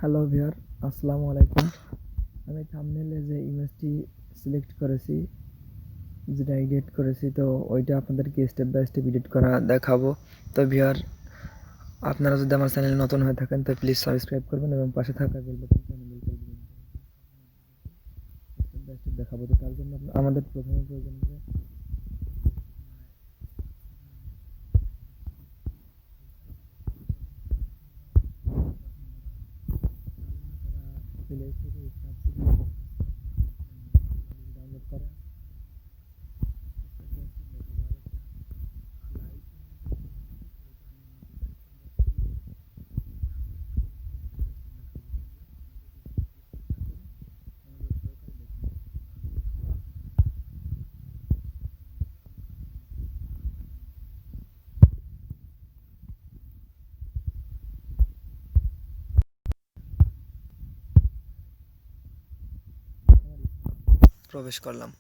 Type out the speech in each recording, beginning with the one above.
Hello viewer, আসসালামু আলাইকুম। আমি থাম্বনেলে যে ইমেজটি সিলেক্ট করেছি, যেটা এডিট করেছি, তো ওইটা আপনাদেরকে স্টেপ বাই স্টেপ এডিট করা দেখাবো। তো ভিউয়ার, আপনারা যদি আমার চ্যানেলে নতুন হয়ে থাকেন তো প্লিজ সাবস্ক্রাইব করবেন এবং পাশে থাকা বেল বাটনটি এনেবল করে দিবেন। স্টেপ বাই স্টেপ দেখাবো। তো তার জন্য আমাদের প্রথমে প্রয়োজন হবে প্লে স্টোরে ডাউনলোড করা। প্রবেশ করলাম।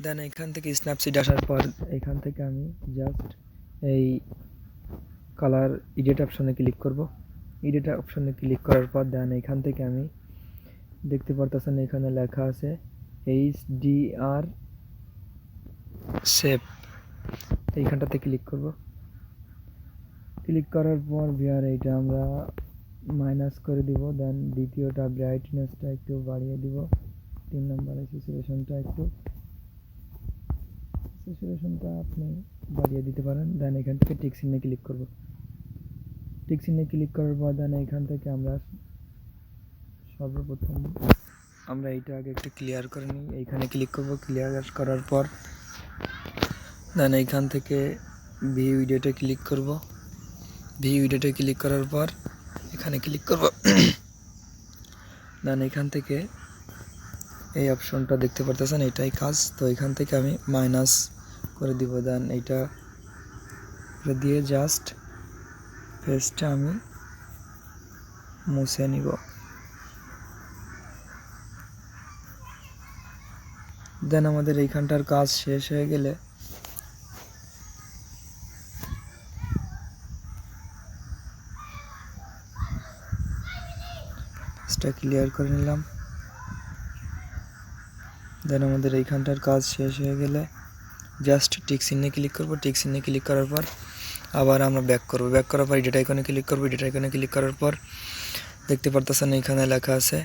দেন এখান থেকে স্ন্যাপসিড আসার পর এখান থেকে আমি জাস্ট এই কালার এডিট অপশনে ক্লিক করব। এডিট অপশনে ক্লিক করার পর দেন এখান থেকে আমি দেখতে পারতেছেন এখানে লেখা আছে HDR শেপ। এইখানটাতে ক্লিক করব। ক্লিক করার পর ভিউয়ার এইটা আমরা মাইনাস করে দিব। দেন দ্বিতীয়টা ব্রাইটনেসটা একটু বাড়িয়ে দিব। 3 নম্বরে স্যাচুরেশনটা আপনি বাড়িয়ে দিতে পারেন। দেন এখান থেকে টিক চিহ্নে ক্লিক করব। টিক চিহ্নে ক্লিক করার পর দেন এখান থেকে আমরা সর্বপ্রথম এইটা আগে একটু ক্লিয়ার করে নিই। এইখানে ক্লিক করব। ক্লিয়ার করার পর দেন এইখান থেকে ভিউ ভিডিওতে ক্লিক করব। ভিউ ভিডিওতে ক্লিক করার পর এখানে ক্লিক করব। দেন এখান থেকে এই অপশনটা দেখতে পারতেছেন, এটাই কাজ। তো এখান থেকে আমি মাইনাস করে দিব। দেন এইটা দিয়ে জাস্ট ফেসটা আমি মুছে নিব। দেন আমাদের এইখানটার কাজ শেষ হয়ে গেলে ফেসটা ক্লিয়ার করে নিলাম। দেন আমাদের এইখানটার কাজ শেষ হয়ে গেলে জাস্ট টিক চিহ্নে ক্লিক করব। টিক চিহ্নে ক্লিক করার পর আবার আমরা ব্যাক করব। ব্যাক করার পর এডিট আইকনে ক্লিক করব। এডিট আইকনে ক্লিক করার পর দেখতে পারতেছেন এখানে লেখা আছে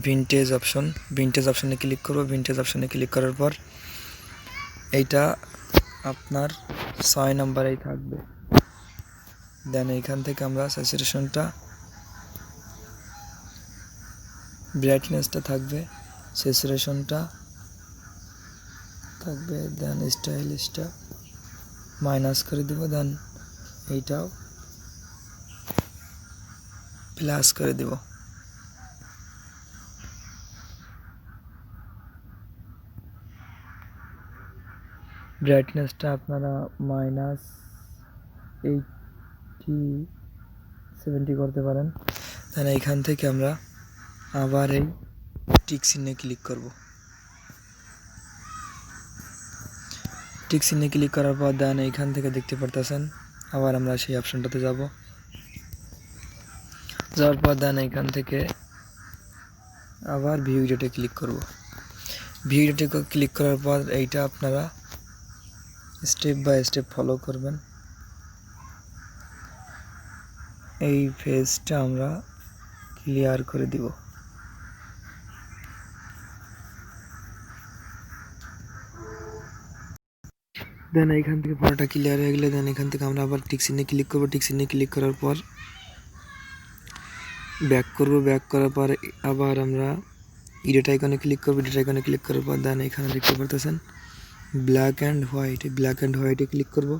ভিনটেজ অপশন। ভিনটেজ অপশনে ক্লিক করব। ভিনটেজ অপশনে ক্লিক করার পর এইটা আপনার 6 নম্বরেই থাকবে। দেন এইখান থেকে আমরা স্যাচুরেশনটা, ব্রাইটনেসটা থাকবে, স্যাচুরেশনটা থাকবে, দেন স্টাইলিশটা মাইনাস করে দিব। দেন এইটাও প্লাস করে দিব। ব্রাইটনেসটা আপনারা -80 70 করতে পারেন। দেন এইখান থেকে আমরা আবার এই টিক চিহ্নে ক্লিক করব। টিক চিহ্নে ক্লিক করার পর দেন এইখান থেকে দেখতে পারতেছেন আবার আমরা সেই অপশনটাতে যাব। যাওয়ার পর দেন এইখান থেকে আবার ভিউ ভিডিওতে ক্লিক করব। ভিউ ভিডিওতে ক্লিক করার পর এইটা আপনারা স্টেপ বাই স্টেপ ফলো করবেন। এই ফেজটা আমরা ক্লিয়ার করে দিব। দেন এইখান থেকে পুরোটা ক্লিয়ার হয়ে গেলে দেন এখান থেকে আমরা আবার টিক চিহ্নে ক্লিক করব। টিক চিহ্নে ক্লিক করার পর ব্যাক করব। ব্যাক করার পর আবার আমরা এডিট আইকনে ক্লিক করব। এডিট আইকনে ক্লিক করার পর দেন এখানে দেখতে পারতেছেন black and white. Black and হোয়াইটে ক্লিক করব।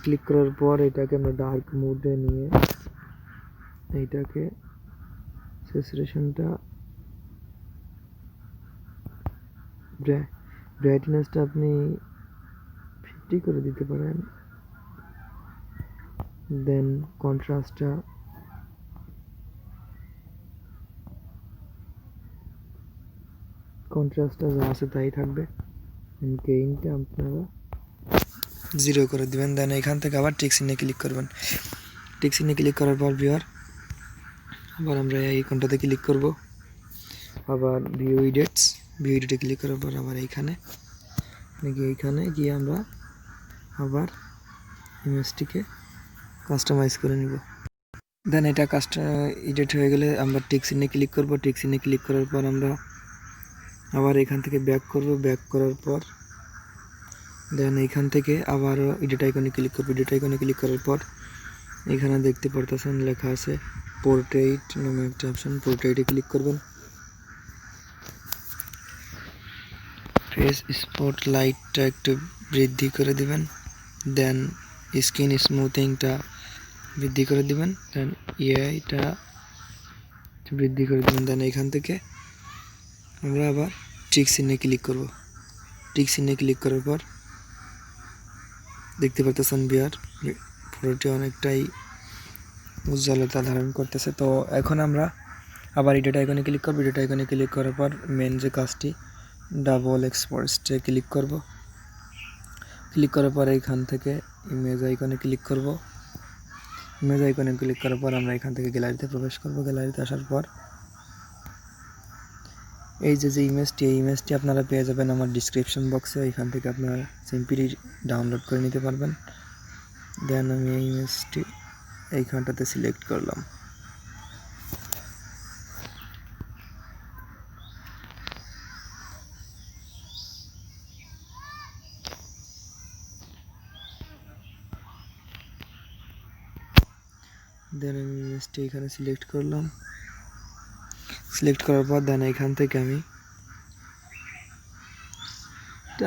ক্লিক করার পর এটাকে আমরা ডার্ক মোডে নিয়ে এইটাকে স্যাচুরেশনটা, ব্রাইটনেসটা আপনি 50 করে দিতে পারেন। দেন কন্ট্রাস্টটা যা আছে তাই থাকবে। গেইনটা আপনারা 0 করে দিবেন। দেন এখান থেকে আবার টিক চিহ্নে ক্লিক করবেন। টিক চিহ্নে ক্লিক করার পর ভিউয়ার আবার আমরা এই আইকনটাতে ক্লিক করব, আবার ভিউ এডিটে ক্লিক করার পর আবার এইখানে গিয়ে আমরা আবার ইমেজটিকে কাস্টমাইজ করে নিব। দেন এটা এডিট হয়ে গেলে আমরা টিক চিহ্নে ক্লিক করব। টিক চিহ্নে ক্লিক করার পর আমরা আবার এখান থেকে ব্যাক করব। ব্যাক করার পর দেন এইখান থেকে আবারও এডিট আইকনে ক্লিক করব। এডিট আইকনে ক্লিক করার পর এখানে দেখতে পারতেছেন লেখা আছে পোর্ট্রেট নামে একটা অপশন, পোর্ট্রেটে ক্লিক করবেন। ফেস স্পটলাইটটা একটু বৃদ্ধি করে দিবেন, দেন স্কিন স্মুথিংটা বৃদ্ধি করে দিবেন, দেন এআইটা বৃদ্ধি করে দিবেন। দেন এখান থেকে আমরা আবার টিক চিহ্নে ক্লিক করব। টিক চিহ্নে ক্লিক করার পর দেখতে পাচ্ছেন বিয়ার পুরোটি অনেকটাই উজ্জ্বলতা ধারণ করতেছে। তো এখন আমরা আবার এডিট আইকনে ক্লিক করব। এডিট আইকনে ক্লিক করার পর মেন যে কাজটি ডাবল এক্সপোর্টসে ক্লিক করব। ক্লিক করার পর এইখান থেকে ইমেজ আইকনে ক্লিক করব। ইমেজ আইকনে ক্লিক করার পর আমরা এখান থেকে গ্যালারিতে প্রবেশ করব। গ্যালারিতে আসার পর এই যে ইমেজটি, এই ইমেজটি আপনারা পেয়ে যাবেন আমার ডিসক্রিপশন বক্সে। এখান থেকে আপনারা সিম্পলি ডাউনলোড করে নিতে পারবেন। দেন আমি এই ইমেজটি এইখানটাতে সিলেক্ট করলাম। দেন আমি ইমেজটি এখানে সিলেক্ট করলাম। সিলেক্ট করার পর দেন এখান থেকে আমি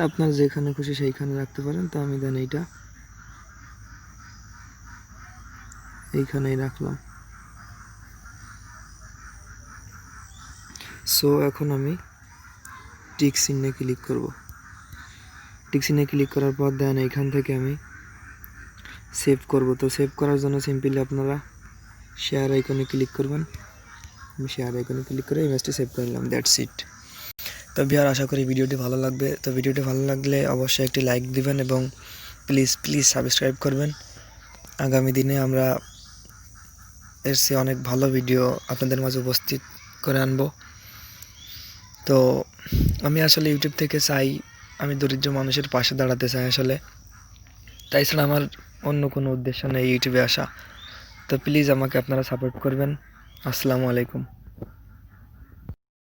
আপনার যেখানে খুশি সেইখানে রাখতে পারেন। তো আমি দেন এইখানেই রাখলাম। সো এখন আমি টিক চিহ্নে ক্লিক করব। টিক চিহ্নে ক্লিক করার পর দেন এইখান থেকে আমি সেভ করব। তো সেভ করার জন্য সিম্পলি আপনারা শেয়ার আইকনে ক্লিক করবেন। আমি শেয়ার আইকনে ক্লিক করে ইমেজটি সেভ করে নিলাম। That's it. তো ভিউয়ার আশা করি ভিডিওটি ভালো লাগবে। তো ভিডিওটি ভালো লাগলে অবশ্যই একটি লাইক দিবেন এবং প্লিজ সাবস্ক্রাইব করবেন। আগামী দিনে আমরা এর চেয়ে অনেক ভালো ভিডিও আপনাদের মাঝে উপস্থিত করে আনব। তো আমি আসলে ইউটিউব থেকে চাই, আমি দরিদ্র মানুষের পাশে দাঁড়াতে চাই আসলে, তাই ছাড়া আমার অন্য কোনো উদ্দেশ্য নেই ইউটিউবে আসা। তো প্লিজ আমাকে আপনারা সাপোর্ট করবেন। আসসালামু আলাইকুম।